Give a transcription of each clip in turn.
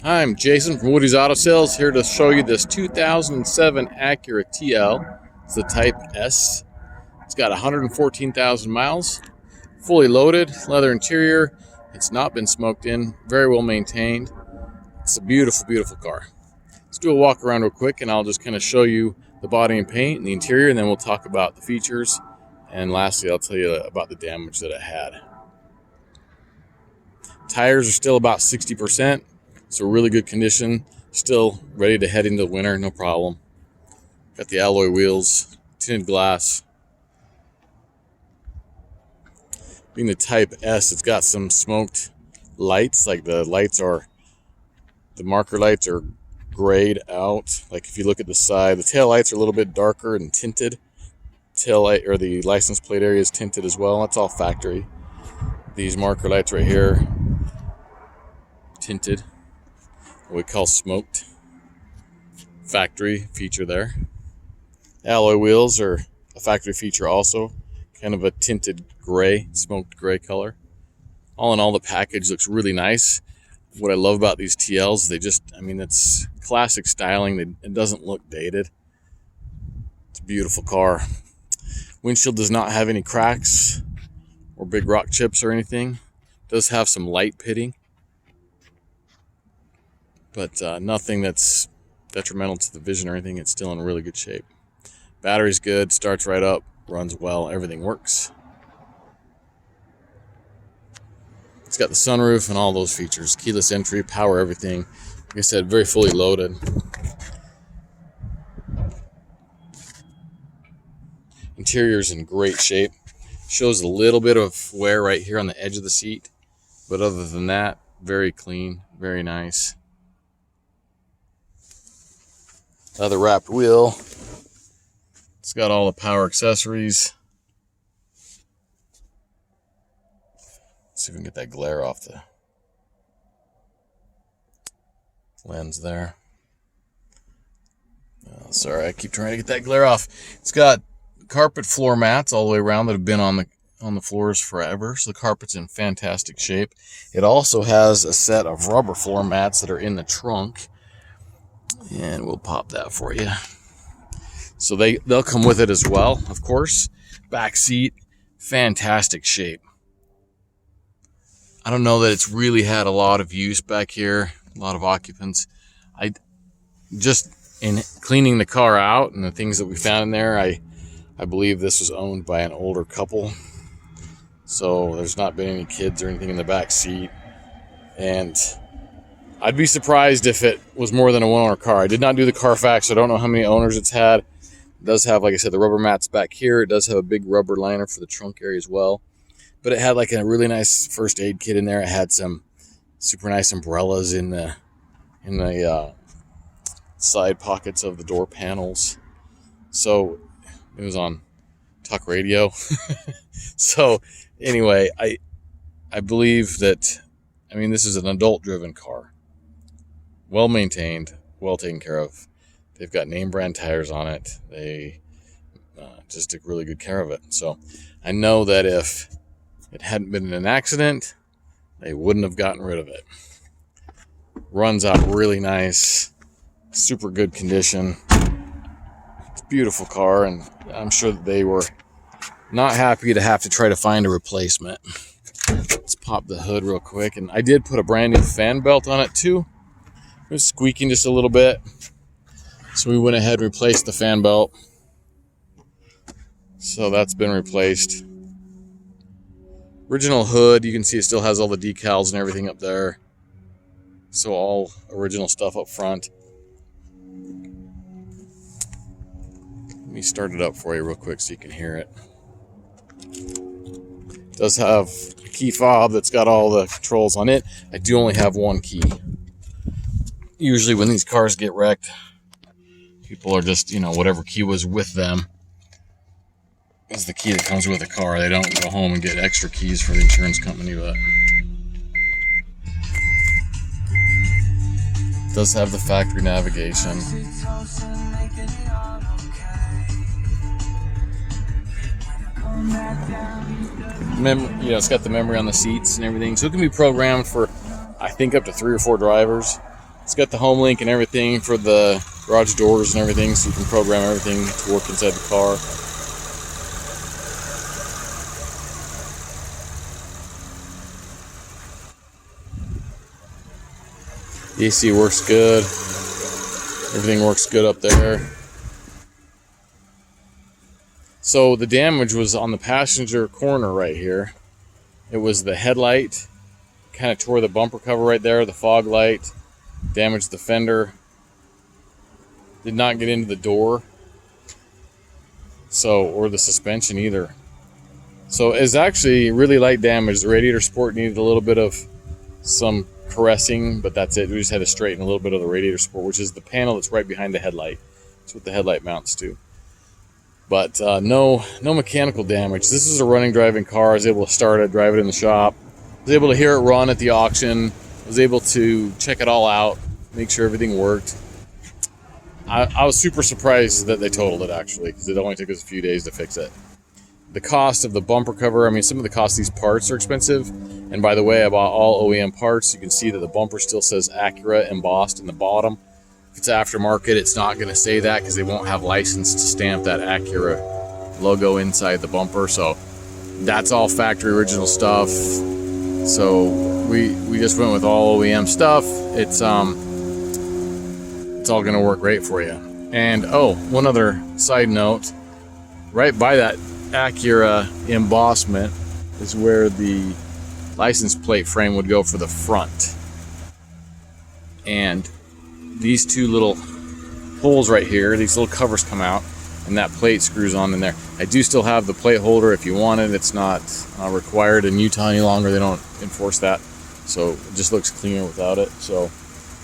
I'm Jason from Woody's Auto Sales, here to show you this 2007 Acura TL. It's the Type S. It's got 114,000 miles, fully loaded, leather interior. It's not been smoked in, very well maintained. It's a beautiful, beautiful car. Let's do a walk around real quick and I'll just kind of show you the body and paint and the interior, and then we'll talk about the features. And lastly, I'll tell you about the damage that it had. Tires are still about 60%. So really good condition, still ready to head into winter, no problem. Got the alloy wheels, tinted glass. Being the Type S, it's got some smoked lights, like the marker lights are grayed out. Like if you look at the side, the tail lights are a little bit darker and tinted. Tail light, or the license plate area, is tinted as well. That's all factory. These marker lights right here, tinted. What we call smoked. Factory feature there. Alloy wheels are a factory feature also. Kind of a tinted gray, smoked gray color. All in all, the package looks really nice. What I love about these TLs, it's classic styling. It doesn't look dated. It's a beautiful car. Windshield does not have any cracks or big rock chips or anything. It does have some light pitting, but nothing that's detrimental to the vision or anything. It's still in really good shape. Battery's good, starts right up, runs well, everything works. It's got the sunroof and all those features. Keyless entry, power, everything. Like I said, very fully loaded. Interior's in great shape. Shows a little bit of wear right here on the edge of the seat, but other than that, very clean, very nice. Leather wrapped wheel. It's got all the power accessories. Let's see if we can get that glare off the lens there. Oh, sorry, I keep trying to get that glare off. It's got carpet floor mats all the way around that have been on the floors forever, so the carpet's in fantastic shape. It also has a set of rubber floor mats that are in the trunk. And we'll pop that for you. So they'll come with it as well, of course. Back seat, fantastic shape. I don't know that it's really had a lot of use back here, a lot of occupants. I just, in cleaning the car out and the things that we found in there, I believe this was owned by an older couple. So there's not been any kids or anything in the back seat. And I'd be surprised if it was more than a one-owner car. I did not do the Carfax, so I don't know how many owners it's had. It does have, like I said, the rubber mats back here. It does have a big rubber liner for the trunk area as well. But it had like a really nice first aid kit in there. It had some super nice umbrellas in the side pockets of the door panels. So it was on talk radio. So anyway, I believe that, this is an adult-driven car. Well maintained, well taken care of. They've got name brand tires on it. They just took really good care of it. So I know that if it hadn't been in an accident, they wouldn't have gotten rid of it. Runs out really nice, super good condition. It's a beautiful car, and I'm sure that they were not happy to have to try to find a replacement. Let's pop the hood real quick, and I did put a brand new fan belt on it too. It was squeaking just a little bit, so we went ahead and replaced the fan belt. So that's been replaced. Original hood, you can see it still has all the decals and everything up there. So all original stuff up front. Let me start it up for you real quick so you can hear it. It does have a key fob that's got all the controls on it. I do only have one key. Usually when these cars get wrecked, people are just, whatever key was with them is the key that comes with the car. They don't go home and get extra keys for the insurance company, but it does have the factory navigation. It's got the memory on the seats and everything, so it can be programmed for, I think, up to 3 or 4 drivers. It's got the home link and everything for the garage doors and everything, so you can program everything to work inside the car. The AC works good. Everything works good up there. So the damage was on the passenger corner right here. It was the headlight. Kind of tore the bumper cover right there. The fog light damaged the fender. Did not get into the door. Or the suspension either. So it's actually really light damage. The radiator support needed a little bit of some caressing, but that's it. We just had to straighten a little bit of the radiator support, which is the panel that's right behind the headlight. That's what the headlight mounts to. But no mechanical damage. This is a running, driving car. I was able to start it, drive it in the shop. I was able to hear it run at the auction. I was able to check it all out, make sure everything worked. I was super surprised that they totaled it, actually, because it only took us a few days to fix it. The cost of the bumper cover, I mean, some of the cost of these parts are expensive. And by the way, I bought all OEM parts. You can see that the bumper still says Acura embossed in the bottom. If it's aftermarket, it's not going to say that because they won't have license to stamp that Acura logo inside the bumper. So that's all factory original stuff. So we just went with all OEM stuff. It's all going to work great for you. And one other side note, right by that Acura embossment is where the license plate frame would go for the front. And these two little holes right here, these little covers come out, and that plate screws on in there. I do still have the plate holder if you want it. It's not required in Utah any longer. They don't enforce that, so it just looks cleaner without it. So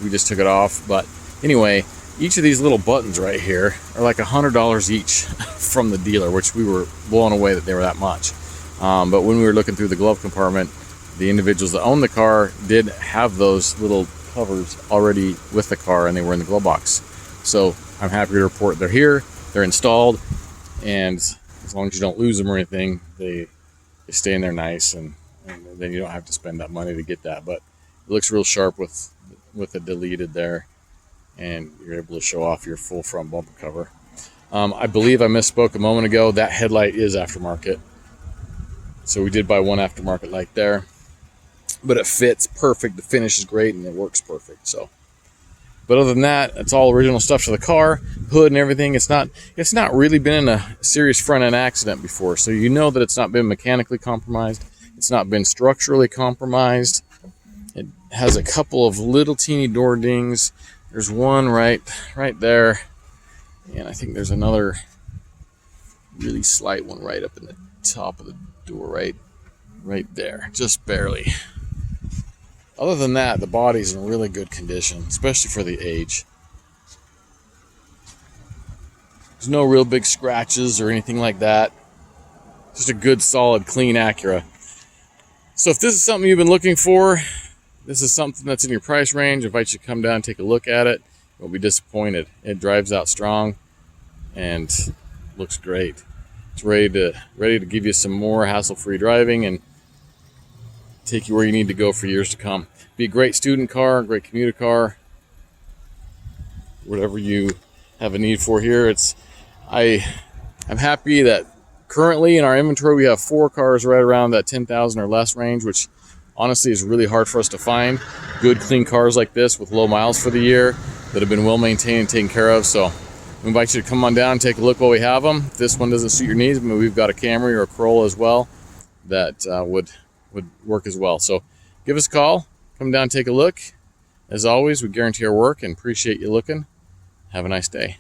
we just took it off. But anyway, each of these little buttons right here are like $100 each from the dealer, which we were blown away that they were that much. But when we were looking through the glove compartment, the individuals that owned the car did have those little covers already with the car, and they were in the glove box. So I'm happy to report they're here, they're installed, and as long as you don't lose them or anything, they stay in there nice, and then you don't have to spend that money to get that. But it looks real sharp with it deleted there, and you're able to show off your full front bumper cover. I believe I misspoke a moment ago. That headlight is aftermarket, so we did buy one aftermarket light there, but it fits perfect. The finish is great, and it works perfect. So, but other than that, it's all original stuff to the car, hood and everything. It's not really been in a serious front end accident before, so you know that it's not been mechanically compromised. It's not been structurally compromised. It has a couple of little teeny door dings. There's one right there, and I think there's another really slight one right up in the top of the door, right there, just barely. Other than that, the body's in really good condition, especially for the age. There's no real big scratches or anything like that. Just a good, solid, clean Acura. So if this is something you've been looking for, this is something that's in your price range, I invite you to come down and take a look at it. You won't be disappointed. It drives out strong and looks great. It's ready to give you some more hassle-free driving and take you where you need to go for years to come. Be a great student car, a great commuter car, whatever you have a need for here. I'm happy that currently in our inventory we have 4 cars right around that 10,000 or less range, which honestly is really hard for us to find. Good, clean cars like this with low miles for the year that have been well maintained and taken care of. So we invite you to come on down and take a look while we have them. If this one doesn't suit your needs, but we've got a Camry or a Corolla as well that would work as well. So give us a call, come down and take a look. As always, we guarantee our work and appreciate you looking. Have a nice day.